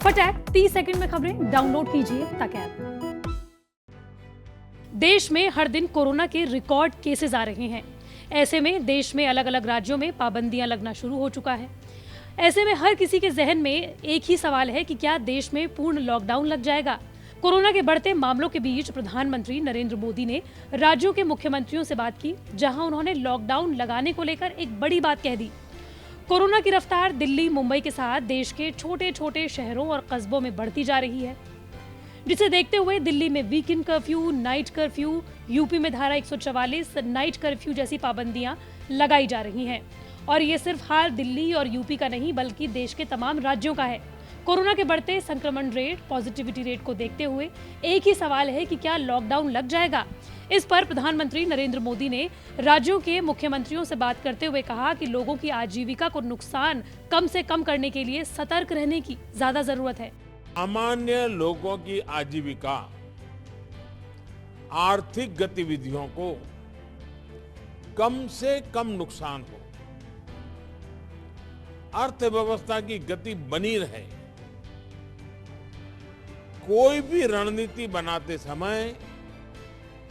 फटाक 30 सेकंड में खबरें डाउनलोड कीजिए तक ऐप। देश में हर दिन कोरोना के रिकॉर्ड केसेस आ रहे हैं। ऐसे में देश में अलग अलग राज्यों में पाबंदियां लगना शुरू हो चुका है। ऐसे में हर किसी के जहन में एक ही सवाल है कि क्या देश में पूर्ण लॉकडाउन लग जाएगा। कोरोना के बढ़ते मामलों के बीच प्रधानमंत्री नरेंद्र मोदी ने राज्यों के मुख्यमंत्रियों से बात की, जहां उन्होंने लॉकडाउन लगाने को लेकर एक बड़ी बात कह दी। कोरोना की रफ्तार दिल्ली, मुंबई के साथ देश के छोटे छोटे शहरों और कस्बों में बढ़ती जा रही है, जिसे देखते हुए दिल्ली में weekend curfew, night curfew, UP में धारा 144 नाइट कर्फ्यू जैसी पाबंदियां लगाई जा रही हैं। और ये सिर्फ हाल दिल्ली और यूपी का नहीं, बल्कि देश के तमाम राज्यों का है। कोरोना के बढ़ते संक्रमण रेट, पॉजिटिविटी रेट को देखते हुए एक ही सवाल है कि क्या लॉकडाउन लग जाएगा। इस पर प्रधानमंत्री नरेंद्र मोदी ने राज्यों के मुख्यमंत्रियों से बात करते हुए कहा कि लोगों की आजीविका को नुकसान कम से कम करने के लिए सतर्क रहने की ज्यादा जरूरत है। सामान्य लोगों की आजीविका, आर्थिक गतिविधियों को कम से कम नुकसान हो, अर्थव्यवस्था की गति बनी रहे, कोई भी रणनीति बनाते समय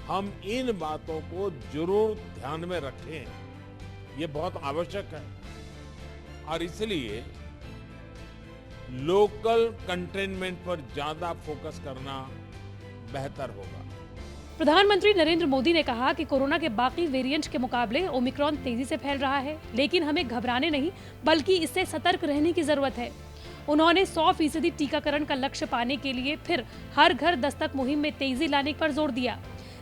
हम इन बातों को जरूर ध्यान में रखें। ये बहुत आवश्यक है और इसलिए लोकल कंटेनमेंट पर ज्यादा फोकस करना बेहतर होगा। प्रधानमंत्री नरेंद्र मोदी ने कहा कि कोरोना के बाकी वेरिएंट के मुकाबले ओमिक्रॉन तेजी से फैल रहा है, लेकिन हमें घबराने नहीं बल्कि इससे सतर्क रहने की जरूरत है। उन्होंने 100% टीकाकरण का लक्ष्य पाने के लिए फिर हर घर दस्तक मुहिम में तेजी लाने पर जोर दिया।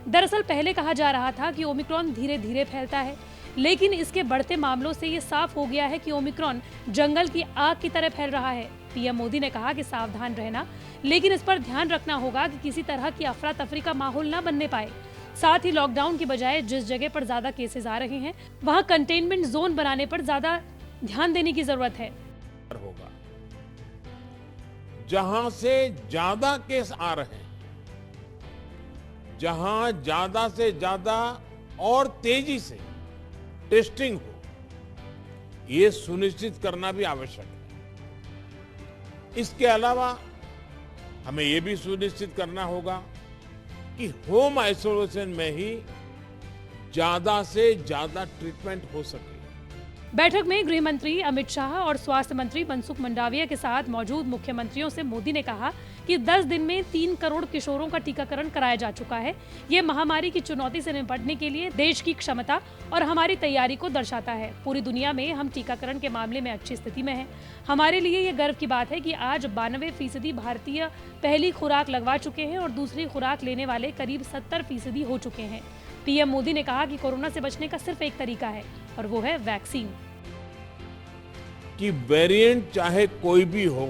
दरअसल पहले कहा जा रहा था कि ओमिक्रॉन धीरे धीरे फैलता है, लेकिन इसके बढ़ते मामलों से ये साफ हो गया है कि ओमिक्रॉन जंगल की आग की तरह फैल रहा है। पीएम मोदी ने कहा कि सावधान रहना, लेकिन इस पर ध्यान रखना होगा कि किसी तरह की अफरा तफरी का माहौल न बनने पाए। साथ ही लॉकडाउन की बजाय जिस जगह पर ज्यादा केसेस आ रहे हैं, वहां कंटेनमेंट जोन बनाने पर ज्यादा ध्यान देने की जरूरत है। होगा जहां से ज्यादा केस आ रहे हैं, जहां ज्यादा से ज्यादा और तेजी से टेस्टिंग हो, ये सुनिश्चित करना भी आवश्यक है। इसके अलावा हमें यह भी सुनिश्चित करना होगा कि होम आइसोलेशन में ही ज्यादा से ज्यादा ट्रीटमेंट हो सके। बैठक में गृह मंत्री अमित शाह और स्वास्थ्य मंत्री मनसुख मंडाविया के साथ मौजूद मुख्यमंत्रियों से मोदी ने कहा कि 10 दिन में 3 करोड़ किशोरों का टीकाकरण कराया जा चुका है। ये महामारी की चुनौती से निपटने के लिए देश की क्षमता और हमारी तैयारी को दर्शाता है। पूरी दुनिया में हम टीकाकरण के मामले में अच्छी स्थिति में हैं। हमारे लिए ये गर्व की बात है कि आज 92% भारतीय पहली खुराक लगवा चुके हैं और दूसरी खुराक लेने वाले करीब 70% हो चुके हैं। पीएम मोदी ने कहा कि कोरोना से बचने का सिर्फ एक तरीका है और वो है वैक्सीन। कि वेरिएंट चाहे कोई भी हो,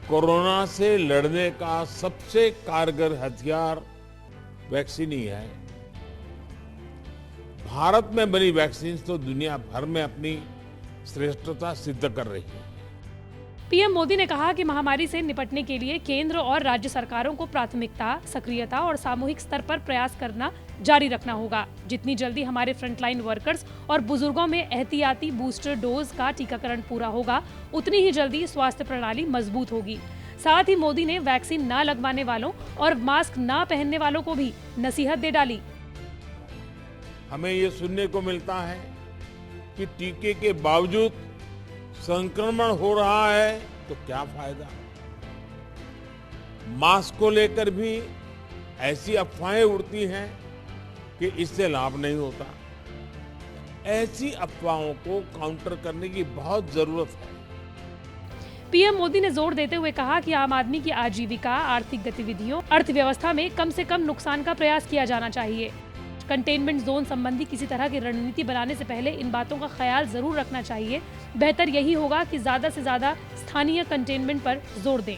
कोरोना से लड़ने का सबसे कारगर हथियार वैक्सीन ही है। भारत में बनी वैक्सीन तो दुनिया भर में अपनी श्रेष्ठता सिद्ध कर रही है। पीएम मोदी ने कहा कि महामारी से निपटने के लिए केंद्र और राज्य सरकारों को प्राथमिकता, सक्रियता और सामूहिक स्तर पर प्रयास करना जारी रखना होगा। जितनी जल्दी हमारे फ्रंटलाइन वर्कर्स और बुजुर्गों में एहतियाती बूस्टर डोज का टीकाकरण पूरा होगा, उतनी ही जल्दी स्वास्थ्य प्रणाली मजबूत होगी। साथ ही मोदी ने वैक्सीन न लगवाने वालों और मास्क न पहनने वालों को भी नसीहत दे डाली। हमें ये सुनने को मिलता है कि टीके के बावजूद संक्रमण हो रहा है तो क्या फायदा। मास्क को लेकर भी ऐसी अफवाहें उड़ती हैं कि इससे लाभ नहीं होता। ऐसी अफवाहों को काउंटर करने की बहुत जरूरत है। पीएम मोदी ने जोर देते हुए कहा कि आम आदमी की आजीविका, आर्थिक गतिविधियों, अर्थव्यवस्था में कम से कम नुकसान का प्रयास किया जाना चाहिए। कंटेनमेंट जोन संबंधी किसी तरह की रणनीति बनाने से पहले इन बातों का ख्याल जरूर रखना चाहिए। बेहतर यही होगा कि ज्यादा से ज्यादा स्थानीय कंटेनमेंट पर जोर दें।